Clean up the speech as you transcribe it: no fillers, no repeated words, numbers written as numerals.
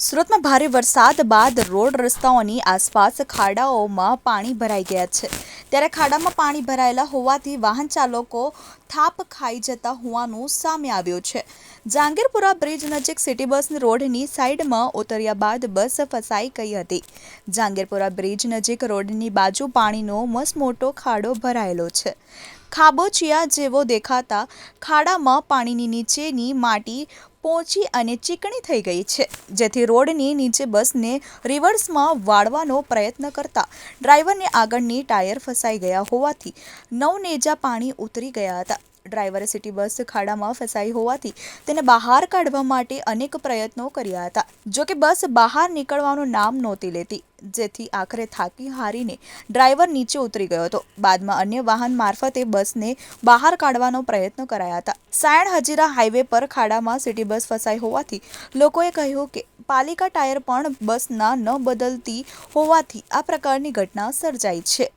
સુરતમાં ભારે વરસાદ બાદ રોડ રસ્તાઓની આસપાસ ખાડાઓમાં પાણી ભરાઈ ગયા છે। ત્યારે ખાડામાં પાણી ભરાયેલા હોવાથી વાહન ચાલકો થાપ ખાઈ જતા હોવાનું સામે આવ્યું છે। જહાંગીરપુરા બ્રિજ નજીક સિટી બસ રોડની સાઈડમાં ઉતર્યા બાદ બસ ફસાઈ ગઈ હતી। જહાંગીરપુરા બ્રિજ નજીક રોડની બાજુ પાણીનો મસમોટો ખાડો ભરાયેલો છે। ખાબોચિયા જેવો દેખાતા ખાડામાં પાણીની નીચેની માટી પોચી અને ચીકણી થઈ ગઈ છે, જેથી રોડની નીચે બસને રિવર્સમાં વાળવાનો પ્રયત્ન કરતા ડ્રાઈવરને આગળની ટાયર ફસાઈ ગયા હોવાથી નવનેજા પાણી ઉતરી ગયા હતા। ડ્રાઈવરે સિટી બસ ખાડામાં ફસાઈ હોવાથી તેને બહાર કાઢવા માટે અનેક પ્રયત્નો કર્યા હતા, જો કે બસ બહાર નીકળવાનું નામ નહોતી લેતી, જેથી આખરે થાકી હારીને ડ્રાઈવર નીચે ઉતરી ગયો હતો। બાદમાં અન્ય વાહન મારફતે બસને બહાર કાઢવાનો પ્રયત્ન કરાયા હતા। સાયણ હજીરા હાઈવે પર ખાડામાં સિટી બસ ફસાઈ હોવાથી લોકોએ કહ્યું કે પાલિકા ટાયર પણ બસના ન બદલતી હોવાથી આ પ્રકારની ઘટના સર્જાઈ છે।